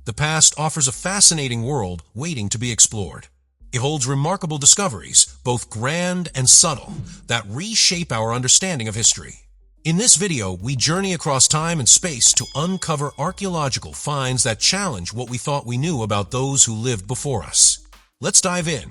The past offers a fascinating world waiting to be explored. It holds remarkable discoveries, both grand and subtle, that reshape our understanding of history. In this video, we journey across time and space to uncover archaeological finds that challenge what we thought we knew about those who lived before us. Let's dive in.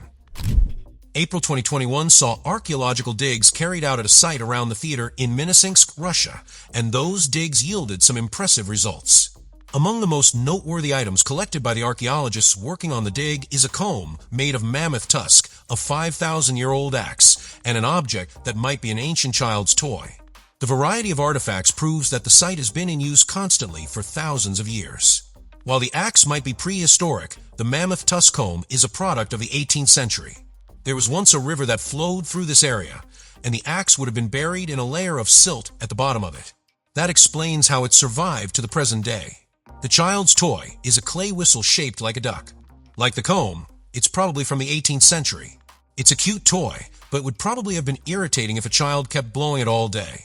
April 2021 saw archaeological digs carried out at a site around the theater in Minsk, Russia, and those digs yielded some impressive results. Among the most noteworthy items collected by the archaeologists working on the dig is a comb made of mammoth tusk, a 5,000-year-old axe, and an object that might be an ancient child's toy. The variety of artifacts proves that the site has been in use constantly for thousands of years. While the axe might be prehistoric, the mammoth tusk comb is a product of the 18th century. There was once a river that flowed through this area, and the axe would have been buried in a layer of silt at the bottom of it. That explains how it survived to the present day. The child's toy is a clay whistle shaped like a duck. Like the comb, it's probably from the 18th century. It's a cute toy, but would probably have been irritating if a child kept blowing it all day.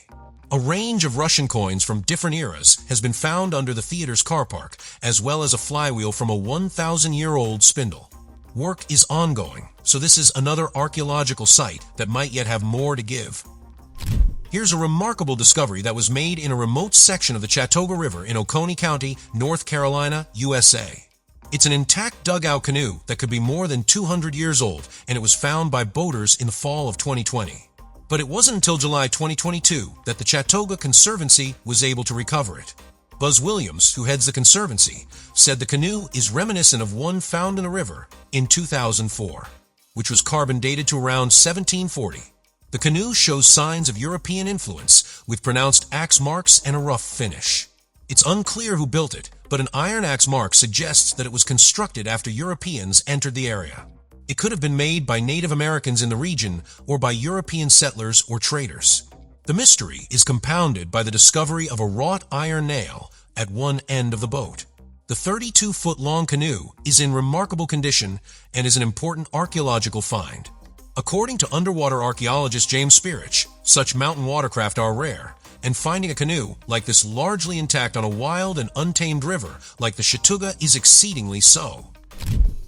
A range of Russian coins from different eras has been found under the theater's car park, as well as a flywheel from a 1,000-year-old spindle. Work is ongoing, so this is another archaeological site that might yet have more to give. Here's a remarkable discovery that was made in a remote section of the Chattooga River in Oconee County, North Carolina, USA. It's an intact dugout canoe that could be more than 200 years old, and it was found by boaters in the fall of 2020. But it wasn't until July 2022 that the Chattooga Conservancy was able to recover it. Buzz Williams, who heads the conservancy, said the canoe is reminiscent of one found in the river in 2004, which was carbon dated to around 1740. The canoe shows signs of European influence, with pronounced axe marks and a rough finish. It's unclear who built it, but an iron axe mark suggests that it was constructed after Europeans entered the area. It could have been made by Native Americans in the region or by European settlers or traders. The mystery is compounded by the discovery of a wrought iron nail at one end of the boat. The 32-foot-long canoe is in remarkable condition and is an important archaeological find. According to underwater archaeologist James Spirich, such mountain watercraft are rare, and finding a canoe like this largely intact on a wild and untamed river like the Chattooga is exceedingly so.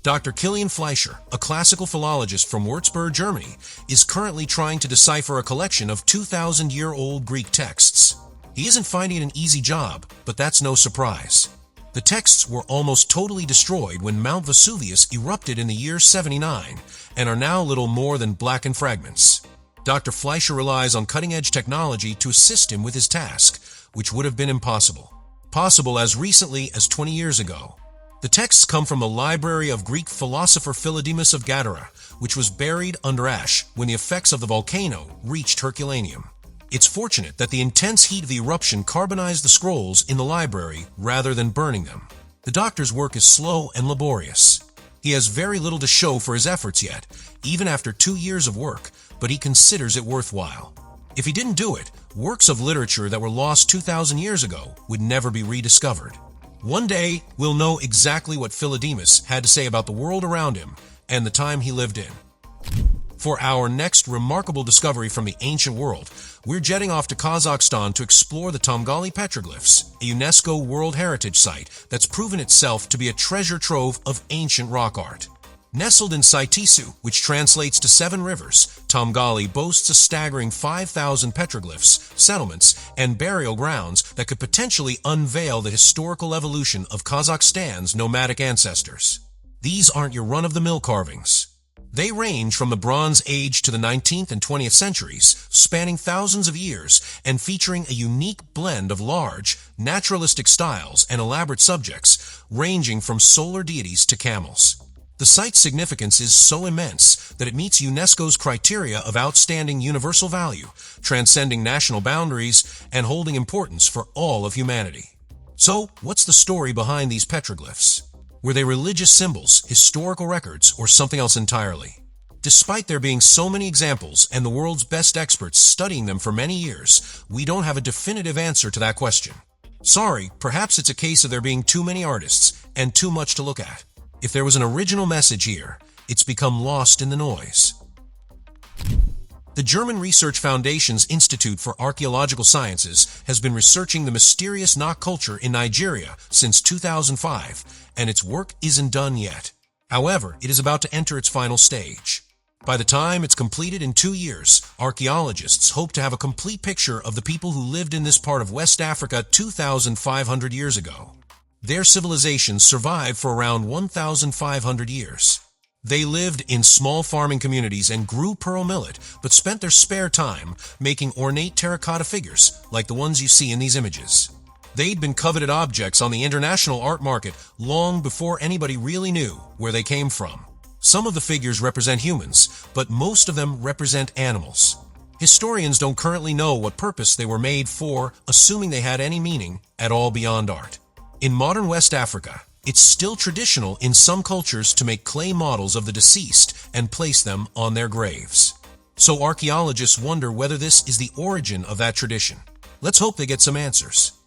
Dr. Kilian Fleischer, a classical philologist from Würzburg, Germany, is currently trying to decipher a collection of 2,000-year-old Greek texts. He isn't finding it an easy job, but that's no surprise. The texts were almost totally destroyed when Mount Vesuvius erupted in the year 79 and are now little more than blackened fragments. Dr. Fleischer relies on cutting-edge technology to assist him with his task, which would have been impossible. Possible as recently as 20 years ago. The texts come from the library of Greek philosopher Philodemus of Gadara, which was buried under ash when the effects of the volcano reached Herculaneum. It's fortunate that the intense heat of the eruption carbonized the scrolls in the library rather than burning them. The doctor's work is slow and laborious. He has very little to show for his efforts yet, even after 2 years of work, but he considers it worthwhile. If he didn't do it, works of literature that were lost 2,000 years ago would never be rediscovered. One day, we'll know exactly what Philodemus had to say about the world around him and the time he lived in. For our next remarkable discovery from the ancient world, we're jetting off to Kazakhstan to explore the Tomgali petroglyphs, a UNESCO World Heritage Site that's proven itself to be a treasure trove of ancient rock art. Nestled in Saitisu, which translates to 7 rivers, Tomgali boasts a staggering 5,000 petroglyphs, settlements, and burial grounds that could potentially unveil the historical evolution of Kazakhstan's nomadic ancestors. These aren't your run-of-the-mill carvings. They range from the Bronze Age to the 19th and 20th centuries, spanning thousands of years and featuring a unique blend of large, naturalistic styles and elaborate subjects, ranging from solar deities to camels. The site's significance is so immense that it meets UNESCO's criteria of outstanding universal value, transcending national boundaries and holding importance for all of humanity. So, what's the story behind these petroglyphs? Were they religious symbols, historical records, or something else entirely? Despite there being so many examples and the world's best experts studying them for many years, we don't have a definitive answer to that question. Sorry, perhaps it's a case of there being too many artists and too much to look at. If there was an original message here, it's become lost in the noise. The German Research Foundation's Institute for Archaeological Sciences has been researching the mysterious Nok culture in Nigeria since 2005, and its work isn't done yet. However, it is about to enter its final stage. By the time it's completed in 2 years, archaeologists hope to have a complete picture of the people who lived in this part of West Africa 2,500 years ago. Their civilization survived for around 1,500 years. They lived in small farming communities and grew pearl millet, but spent their spare time making ornate terracotta figures like the ones you see in these images. They'd been coveted objects on the international art market long before anybody really knew where they came from. Some of the figures represent humans, but most of them represent animals. Historians don't currently know what purpose they were made for, assuming they had any meaning at all beyond art. In modern West Africa, it's still traditional in some cultures to make clay models of the deceased and place them on their graves. So archaeologists wonder whether this is the origin of that tradition. Let's hope they get some answers.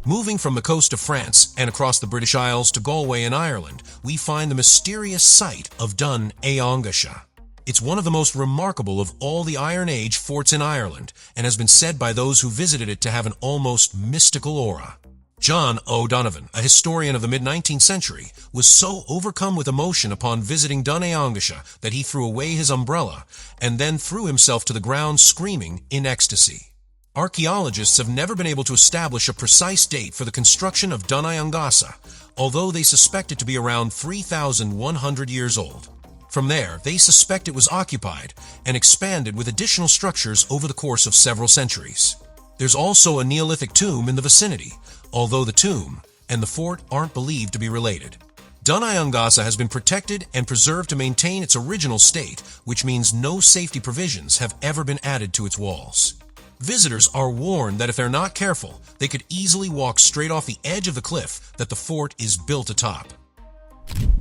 Moving from the coast of France and across the British Isles to Galway in Ireland, we find the mysterious site of Dun Éangasha. It's one of the most remarkable of all the Iron Age forts in Ireland and has been said by those who visited it to have an almost mystical aura. John O'Donovan, a historian of the mid-19th century, was so overcome with emotion upon visiting Dun Éangasha that he threw away his umbrella and then threw himself to the ground screaming in ecstasy. Archaeologists have never been able to establish a precise date for the construction of Dun Éangasha, although they suspect it to be around 3,100 years old. From there, they suspect it was occupied and expanded with additional structures over the course of several centuries. There's also a Neolithic tomb in the vicinity, although the tomb and the fort aren't believed to be related. Dun Éangasha has been protected and preserved to maintain its original state, which means no safety provisions have ever been added to its walls. Visitors are warned that if they're not careful, they could easily walk straight off the edge of the cliff that the fort is built atop.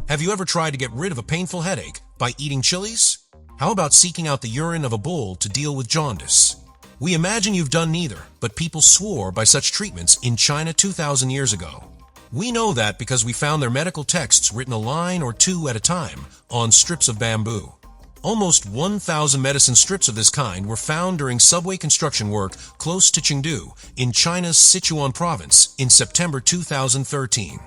Have you ever tried to get rid of a painful headache by eating chilies? How about seeking out the urine of a bull to deal with jaundice? We imagine you've done neither, but people swore by such treatments in China 2,000 years ago. We know that because we found their medical texts written a line or two at a time on strips of bamboo. Almost 1,000 medicine strips of this kind were found during subway construction work close to Chengdu in China's Sichuan province in September 2013.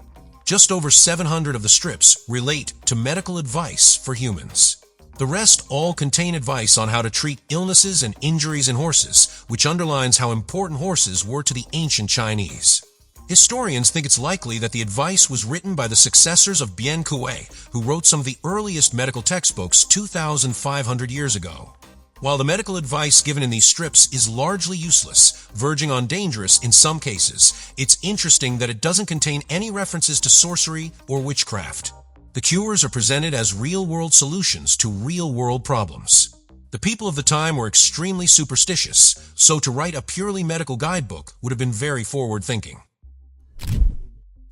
Just over 700 of the strips relate to medical advice for humans. The rest all contain advice on how to treat illnesses and injuries in horses, which underlines how important horses were to the ancient Chinese. Historians think it's likely that the advice was written by the successors of Bien Kuei, who wrote some of the earliest medical textbooks 2,500 years ago. While the medical advice given in these strips is largely useless, verging on dangerous in some cases, it's interesting that it doesn't contain any references to sorcery or witchcraft. The cures are presented as real-world solutions to real-world problems. The people of the time were extremely superstitious, so to write a purely medical guidebook would have been very forward-thinking.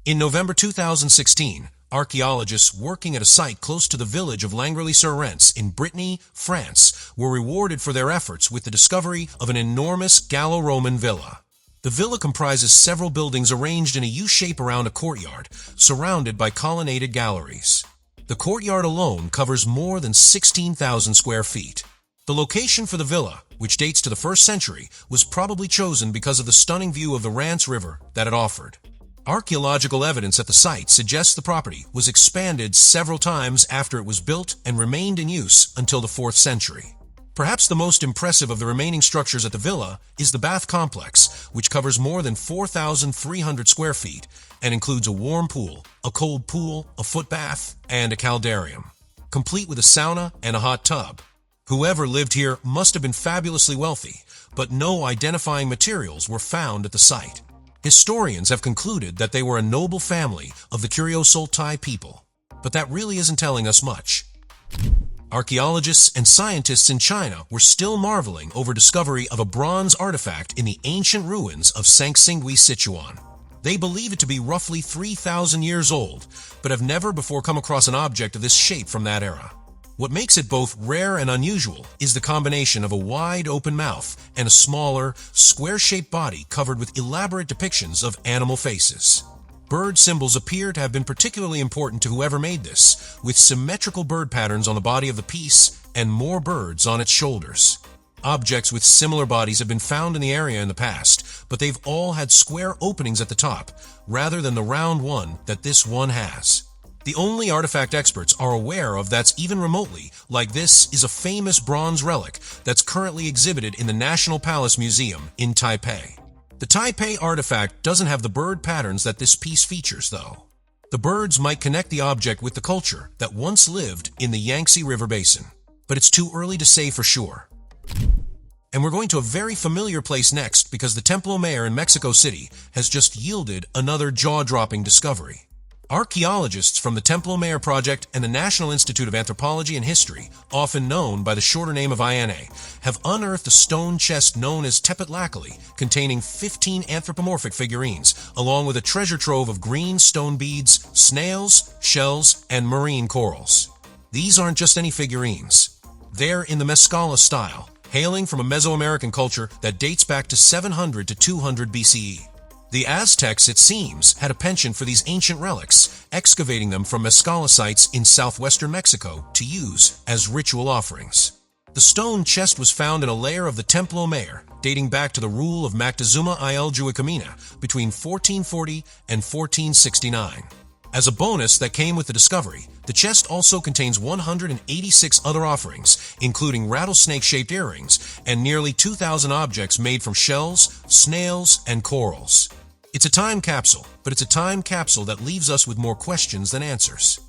In November 2016, archaeologists working at a site close to the village of Langrely-sur-Rance in Brittany, France, were rewarded for their efforts with the discovery of an enormous Gallo-Roman villa. The villa comprises several buildings arranged in a U-shape around a courtyard, surrounded by colonnaded galleries. The courtyard alone covers more than 16,000 square feet. The location for the villa, which dates to the 1st century, was probably chosen because of the stunning view of the Rance River that it offered. Archaeological evidence at the site suggests the property was expanded several times after it was built and remained in use until the 4th century. Perhaps the most impressive of the remaining structures at the villa is the bath complex, which covers more than 4,300 square feet and includes a warm pool, a cold pool, a foot bath, and a caldarium, complete with a sauna and a hot tub. Whoever lived here must have been fabulously wealthy, but no identifying materials were found at the site. Historians have concluded that they were a noble family of the Kuryo-Sultai people, but that really isn't telling us much. Archaeologists and scientists in China were still marveling over discovery of a bronze artifact in the ancient ruins of Sangsingui, Sichuan. They believe it to be roughly 3,000 years old, but have never before come across an object of this shape from that era. What makes it both rare and unusual is the combination of a wide open mouth and a smaller, square-shaped body covered with elaborate depictions of animal faces. Bird symbols appear to have been particularly important to whoever made this, with symmetrical bird patterns on the body of the piece and more birds on its shoulders. Objects with similar bodies have been found in the area in the past, but they've all had square openings at the top, rather than the round one that this one has. The only artifact experts are aware of that's even remotely like this is a famous bronze relic that's currently exhibited in the National Palace Museum in Taipei. The Taipei artifact doesn't have the bird patterns that this piece features, though. The birds might connect the object with the culture that once lived in the Yangtze River Basin, but it's too early to say for sure. And we're going to a very familiar place next because the Templo Mayor in Mexico City has just yielded another jaw-dropping discovery. Archaeologists from the Templo Mayor Project and the National Institute of Anthropology and History, often known by the shorter name of INA, have unearthed a stone chest known as Tepetlacali, containing 15 anthropomorphic figurines, along with a treasure trove of green stone beads, snails, shells, and marine corals. These aren't just any figurines. They're in the Mezcala style, hailing from a Mesoamerican culture that dates back to 700 to 200 BCE. The Aztecs, it seems, had a penchant for these ancient relics, excavating them from Mezcala sites in southwestern Mexico to use as ritual offerings. The stone chest was found in a lair of the Templo Mayor, dating back to the rule of Moctezuma Il Juicamina between 1440 and 1469. As a bonus that came with the discovery, the chest also contains 186 other offerings, including rattlesnake-shaped earrings and nearly 2,000 objects made from shells, snails, and corals. It's a time capsule, but it's a time capsule that leaves us with more questions than answers.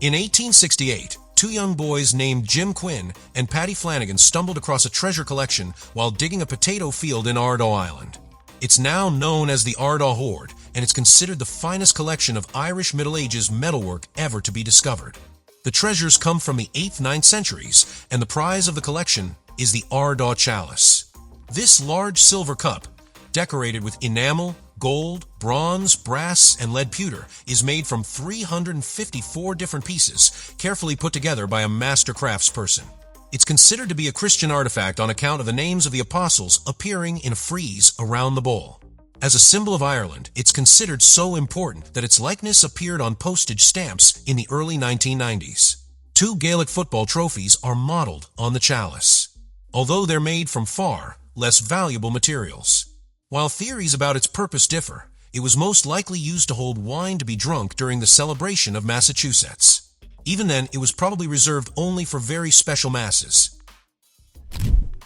In 1868, two young boys named Jim Quinn and Patty Flanagan stumbled across a treasure collection while digging a potato field in Ardagh Island. It's now known as the Ardagh Hoard, and it's considered the finest collection of Irish Middle Ages metalwork ever to be discovered. The treasures come from the 8th–9th centuries, and the prize of the collection is the Ardagh Chalice. This large silver cup, decorated with enamel, gold, bronze, brass, and lead pewter, is made from 354 different pieces, carefully put together by a master craftsperson. It's considered to be a Christian artifact on account of the names of the apostles appearing in a frieze around the bowl. As a symbol of Ireland, it's considered so important that its likeness appeared on postage stamps in the early 1990s. Two Gaelic football trophies are modeled on the chalice, although they're made from far less valuable materials. While theories about its purpose differ, it was most likely used to hold wine to be drunk during the celebration of Massachusetts. Even then, it was probably reserved only for very special masses.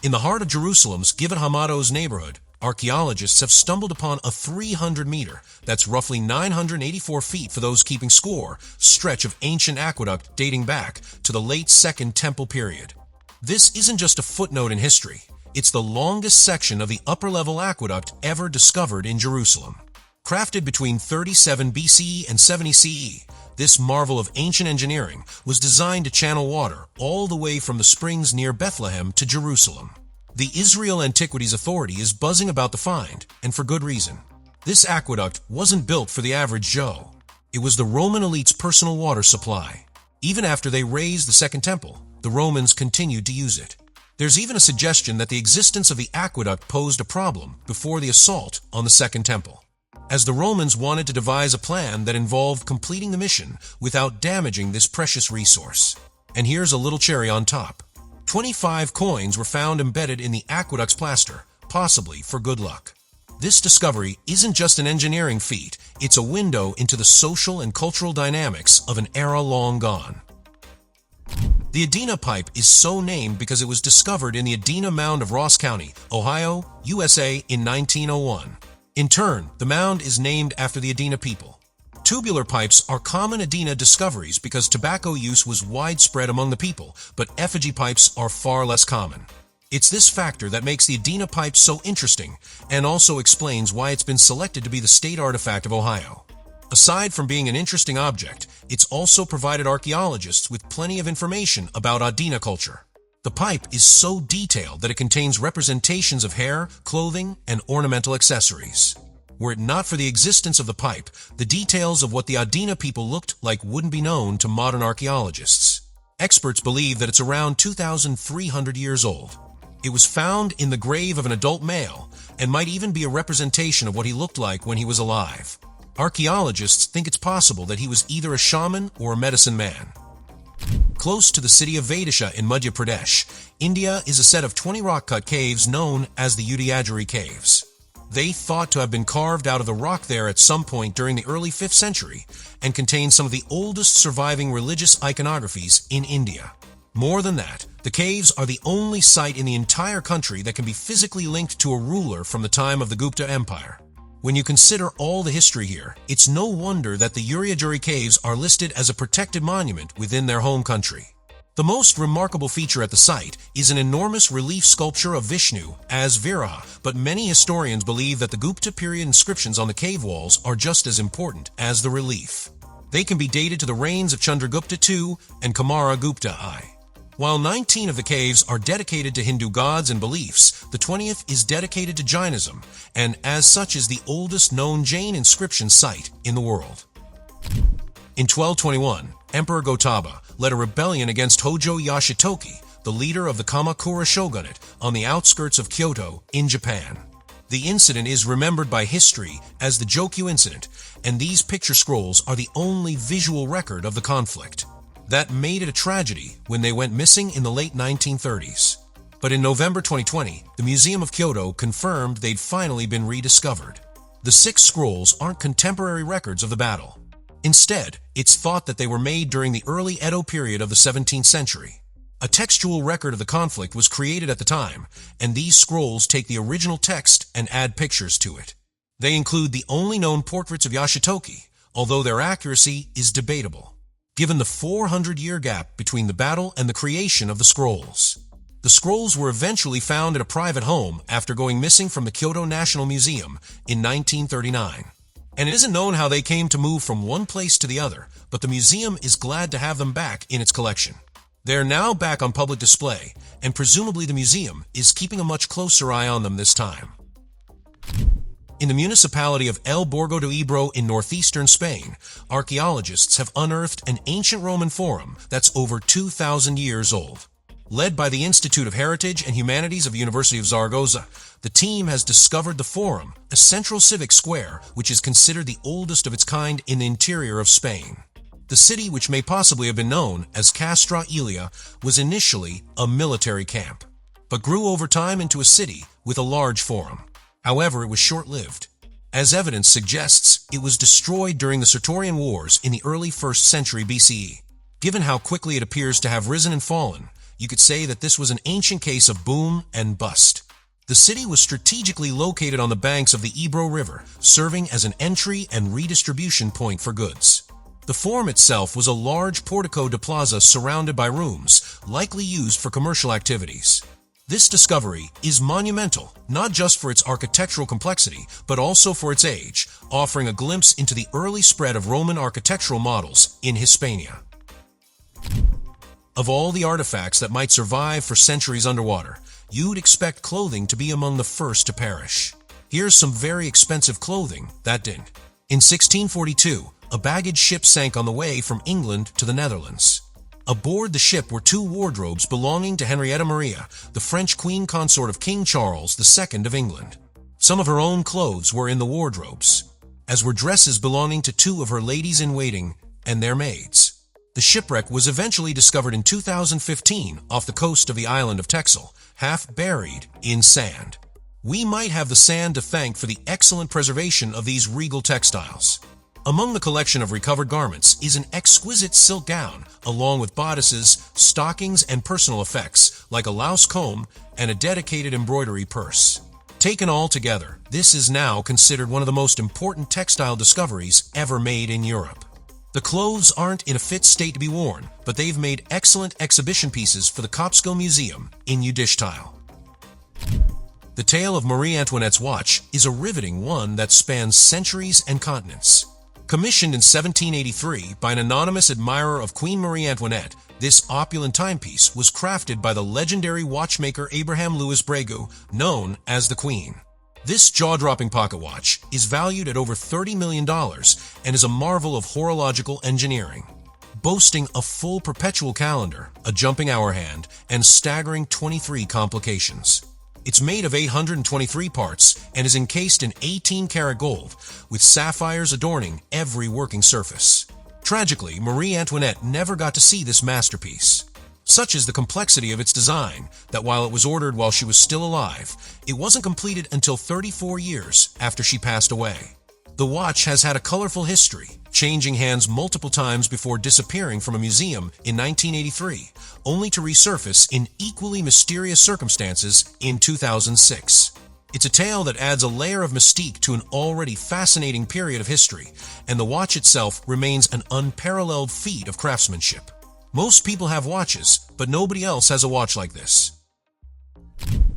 In the heart of Jerusalem's Givat Hamados neighborhood, archaeologists have stumbled upon a 300-meter, that's roughly 984 feet for those keeping score, stretch of ancient aqueduct dating back to the late Second Temple period. This isn't just a footnote in history. It's the longest section of the upper-level aqueduct ever discovered in Jerusalem. Crafted between 37 BCE and 70 CE, this marvel of ancient engineering was designed to channel water all the way from the springs near Bethlehem to Jerusalem. The Israel Antiquities Authority is buzzing about the find, and for good reason. This aqueduct wasn't built for the average Joe. It was the Roman elite's personal water supply. Even after they razed the Second Temple, the Romans continued to use it. There's even a suggestion that the existence of the aqueduct posed a problem before the assault on the Second Temple, as the Romans wanted to devise a plan that involved completing the mission without damaging this precious resource. And here's a little cherry on top. 25 coins were found embedded in the aqueduct's plaster, possibly for good luck. This discovery isn't just an engineering feat, it's a window into the social and cultural dynamics of an era long gone. The Adena pipe is so named because it was discovered in the Adena Mound of Ross County, Ohio, USA in 1901. In turn, the mound is named after the Adena people. Tubular pipes are common Adena discoveries because tobacco use was widespread among the people, but effigy pipes are far less common. It's this factor that makes the Adena pipe so interesting and also explains why it's been selected to be the state artifact of Ohio. Aside from being an interesting object, it's also provided archaeologists with plenty of information about Adena culture. The pipe is so detailed that it contains representations of hair, clothing, and ornamental accessories. Were it not for the existence of the pipe, the details of what the Adena people looked like wouldn't be known to modern archaeologists. Experts believe that it's around 2,300 years old. It was found in the grave of an adult male and might even be a representation of what he looked like when he was alive. Archaeologists think it's possible that he was either a shaman or a medicine man. Close to the city of Vedisha in Madhya Pradesh, India, is a set of 20 rock-cut caves known as the Udayagiri Caves. They thought to have been carved out of the rock there at some point during the early 5th century and contain some of the oldest surviving religious iconographies in India. More than that, the caves are the only site in the entire country that can be physically linked to a ruler from the time of the Gupta Empire. When you consider all the history here, it's no wonder that the Udayagiri Caves are listed as a protected monument within their home country. The most remarkable feature at the site is an enormous relief sculpture of Vishnu as Viraha, but many historians believe that the Gupta period inscriptions on the cave walls are just as important as the relief. They can be dated to the reigns of Chandragupta II and Kamara Gupta I. While 19 of the caves are dedicated to Hindu gods and beliefs, the 20th is dedicated to Jainism, and as such is the oldest known Jain inscription site in the world. In 1221, Emperor Gotama led a rebellion against Hojo Yashitoki, the leader of the Kamakura shogunate, on the outskirts of Kyoto in Japan. The incident is remembered by history as the Jokyu Incident, and these picture scrolls are the only visual record of the conflict. That made it a tragedy when they went missing in the late 1930s. But in November 2020, the Museum of Kyoto confirmed they'd finally been rediscovered. The 6 scrolls aren't contemporary records of the battle. Instead, it's thought that they were made during the early Edo period of the 17th century. A textual record of the conflict was created at the time, and these scrolls take the original text and add pictures to it. They include the only known portraits of Yashitoki, although their accuracy is debatable, given the 400-year gap between the battle and the creation of the scrolls. The scrolls were eventually found at a private home after going missing from the Kyoto National Museum in 1939. And it isn't known how they came to move from one place to the other, but the museum is glad to have them back in its collection. They are now back on public display, and presumably the museum is keeping a much closer eye on them this time. In the municipality of El Borgo de Ebro in northeastern Spain, archaeologists have unearthed an ancient Roman forum that's over 2,000 years old. Led by the Institute of Heritage and Humanities of the University of Zaragoza, the team has discovered the forum, a central civic square which is considered the oldest of its kind in the interior of Spain. The city, which may possibly have been known as Castra Ilia, was initially a military camp, but grew over time into a city with a large forum. However, it was short-lived. As evidence suggests, it was destroyed during the Sertorian Wars in the early 1st century BCE. Given how quickly it appears to have risen and fallen, you could say that this was an ancient case of boom and bust. The city was strategically located on the banks of the Ebro River, serving as an entry and redistribution point for goods. The forum itself was a large portico de plaza surrounded by rooms, likely used for commercial activities. This discovery is monumental, not just for its architectural complexity, but also for its age, offering a glimpse into the early spread of Roman architectural models in Hispania. Of all the artifacts that might survive for centuries underwater, you'd expect clothing to be among the first to perish. Here's some very expensive clothing that didn't. In 1642, a baggage ship sank on the way from England to the Netherlands. Aboard the ship were 2 wardrobes belonging to Henrietta Maria, the French queen consort of King Charles II of England. Some of her own clothes were in the wardrobes, as were dresses belonging to 2 of her ladies-in-waiting and their maids. The shipwreck was eventually discovered in 2015 off the coast of the island of Texel, half buried in sand. We might have the sand to thank for the excellent preservation of these regal textiles. Among the collection of recovered garments is an exquisite silk gown, along with bodices, stockings, and personal effects, like a louse comb and a dedicated embroidery purse. Taken all together, this is now considered one of the most important textile discoveries ever made in Europe. The clothes aren't in a fit state to be worn, but they've made excellent exhibition pieces for the Kopsko Museum in Udishtil. The tale of Marie Antoinette's watch is a riveting one that spans centuries and continents. Commissioned in 1783 by an anonymous admirer of Queen Marie Antoinette, this opulent timepiece was crafted by the legendary watchmaker Abraham Louis Breguet, known as the Queen. This jaw-dropping pocket watch is valued at over $30 million and is a marvel of horological engineering, boasting a full perpetual calendar, a jumping hour hand, and staggering 23 complications. It's made of 823 parts and is encased in 18-karat gold, with sapphires adorning every working surface. Tragically, Marie Antoinette never got to see this masterpiece. Such is the complexity of its design that while it was ordered while she was still alive, it wasn't completed until 34 years after she passed away. The watch has had a colorful history, changing hands multiple times before disappearing from a museum in 1983, only to resurface in equally mysterious circumstances in 2006. It's a tale that adds a layer of mystique to an already fascinating period of history, and the watch itself remains an unparalleled feat of craftsmanship. Most people have watches, but nobody else has a watch like this.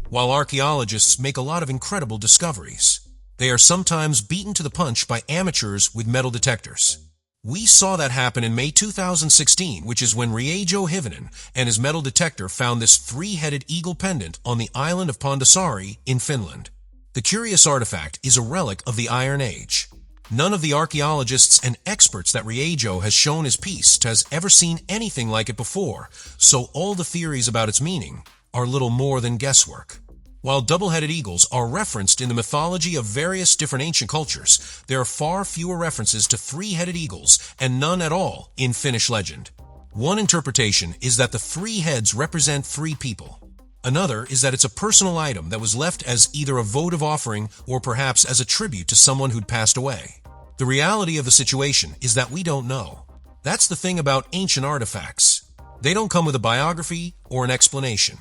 While archaeologists make a lot of incredible discoveries, they are sometimes beaten to the punch by amateurs with metal detectors. We saw that happen in May 2016, which is when Riejo Hivinen and his metal detector found this three-headed eagle pendant on the island of Pondicherry in Finland. The curious artifact is a relic of the Iron Age. None of the archaeologists and experts that Riejo has shown his piece has ever seen anything like it before, so all the theories about its meaning are little more than guesswork. While double-headed eagles are referenced in the mythology of various different ancient cultures, there are far fewer references to three-headed eagles and none at all in Finnish legend. One interpretation is that the three heads represent three people. Another is that it's a personal item that was left as either a votive offering or perhaps as a tribute to someone who'd passed away. The reality of the situation is that we don't know. That's the thing about ancient artifacts. They don't come with a biography or an explanation.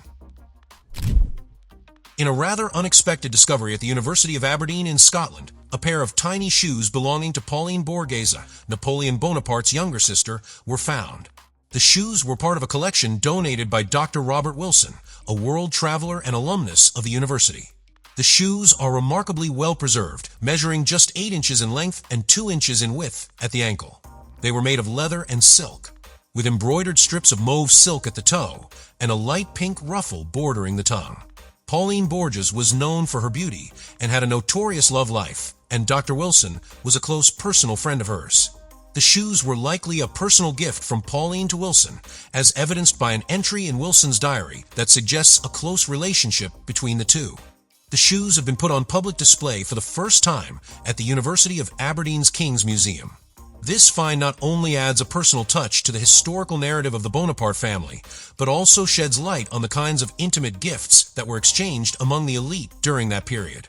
In a rather unexpected discovery at the University of Aberdeen in Scotland, a pair of tiny shoes belonging to Pauline Borghese, Napoleon Bonaparte's younger sister, were found. The shoes were part of a collection donated by Dr. Robert Wilson, a world traveler and alumnus of the university. The shoes are remarkably well preserved, measuring just 8 inches in length and 2 inches in width at the ankle. They were made of leather and silk, with embroidered strips of mauve silk at the toe and a light pink ruffle bordering the tongue. Pauline Borghese was known for her beauty and had a notorious love life, and Dr. Wilson was a close personal friend of hers. The shoes were likely a personal gift from Pauline to Wilson, as evidenced by an entry in Wilson's diary that suggests a close relationship between the two. The shoes have been put on public display for the first time at the University of Aberdeen's King's Museum. This find not only adds a personal touch to the historical narrative of the Bonaparte family, but also sheds light on the kinds of intimate gifts that were exchanged among the elite during that period.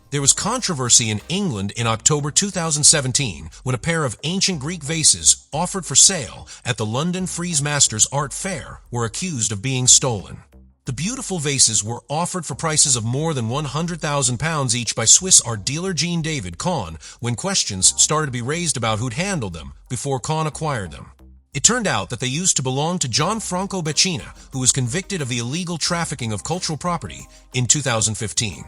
There was controversy in England in October 2017 when a pair of ancient Greek vases offered for sale at the London Frieze Masters Art Fair were accused of being stolen. The beautiful vases were offered for prices of more than £100,000 each by Swiss art dealer Jean David Kahn when questions started to be raised about who'd handled them before Kahn acquired them. It turned out that they used to belong to Gianfranco Beccina, who was convicted of the illegal trafficking of cultural property in 2015.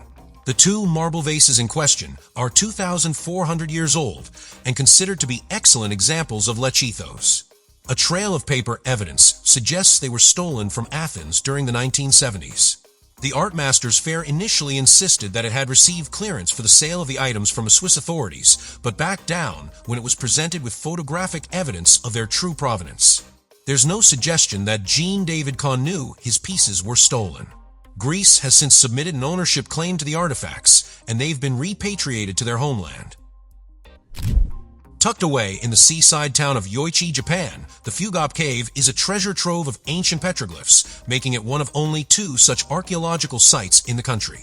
The two marble vases in question are 2,400 years old and considered to be excellent examples of lechithos. A trail of paper evidence suggests they were stolen from Athens during the 1970s. The Art Masters Fair initially insisted that it had received clearance for the sale of the items from the Swiss authorities, but backed down when it was presented with photographic evidence of their true provenance. There's no suggestion that Jean David Kahn knew his pieces were stolen. Greece has since submitted an ownership claim to the artifacts, and they've been repatriated to their homeland. Tucked away in the seaside town of Yoichi, Japan, the Fugop Cave is a treasure trove of ancient petroglyphs, making it one of only 2 such archaeological sites in the country.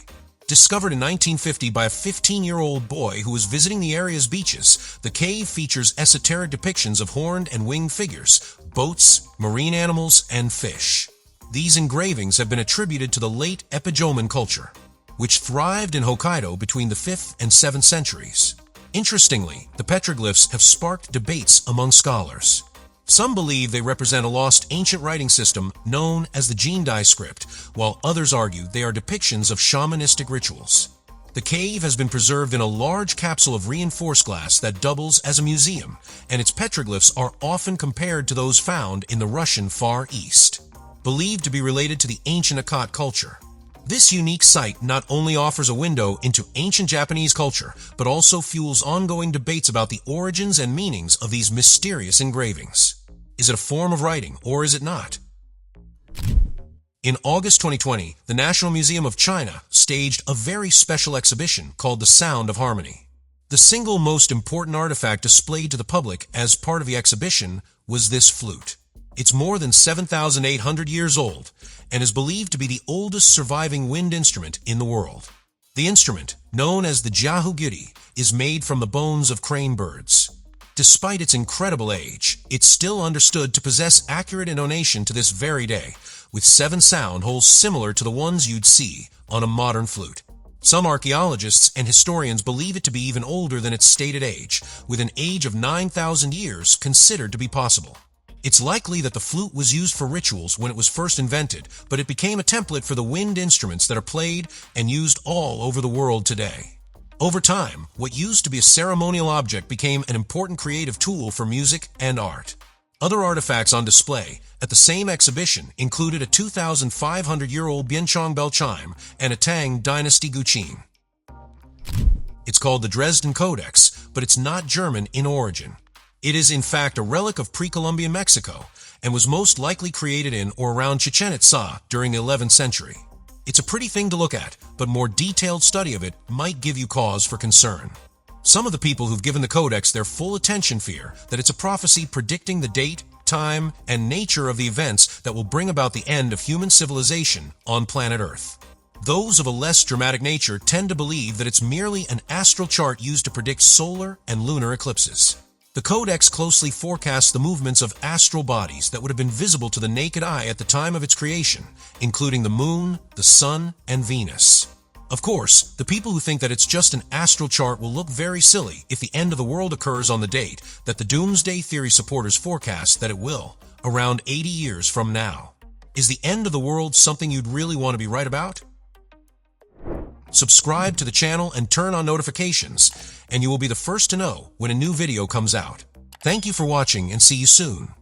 Discovered in 1950 by a 15-year-old boy who was visiting the area's beaches, the cave features esoteric depictions of horned and winged figures, boats, marine animals, and fish. These engravings have been attributed to the late Epigomen culture, which thrived in Hokkaido between the 5th and 7th centuries. Interestingly, the petroglyphs have sparked debates among scholars. Some believe they represent a lost ancient writing system known as the Jindai script, while others argue they are depictions of shamanistic rituals. The cave has been preserved in a large capsule of reinforced glass that doubles as a museum, and its petroglyphs are often compared to those found in the Russian Far East, believed to be related to the ancient Akkad culture. This unique site not only offers a window into ancient Japanese culture, but also fuels ongoing debates about the origins and meanings of these mysterious engravings. Is it a form of writing, or is it not? In August 2020, the National Museum of China staged a very special exhibition called The Sound of Harmony. The single most important artifact displayed to the public as part of the exhibition was this flute. It's more than 7,800 years old and is believed to be the oldest surviving wind instrument in the world. The instrument, known as the jahugiri, is made from the bones of crane birds. Despite its incredible age, it's still understood to possess accurate intonation to this very day, with 7 sound holes similar to the ones you'd see on a modern flute. Some archaeologists and historians believe it to be even older than its stated age, with an age of 9,000 years considered to be possible. It's likely that the flute was used for rituals when it was first invented, but it became a template for the wind instruments that are played and used all over the world today. Over time, what used to be a ceremonial object became an important creative tool for music and art. Other artifacts on display at the same exhibition included a 2,500-year-old Bianchong bell chime and a Tang Dynasty guqin. It's called the Dresden Codex, but it's not German in origin. It is in fact a relic of pre-Columbian Mexico and was most likely created in or around Chichen Itza during the 11th century. It's a pretty thing to look at, but more detailed study of it might give you cause for concern. Some of the people who've given the Codex their full attention fear that it's a prophecy predicting the date, time, and nature of the events that will bring about the end of human civilization on planet Earth. Those of a less dramatic nature tend to believe that it's merely an astral chart used to predict solar and lunar eclipses. The Codex closely forecasts the movements of astral bodies that would have been visible to the naked eye at the time of its creation, including the moon, the sun, and Venus. Of course, the people who think that it's just an astral chart will look very silly if the end of the world occurs on the date that the doomsday theory supporters forecast that it will, around 80 years from now. Is the end of the world something you'd really want to be right about? Subscribe to the channel and turn on notifications, and you will be the first to know when a new video comes out. Thank you for watching and see you soon.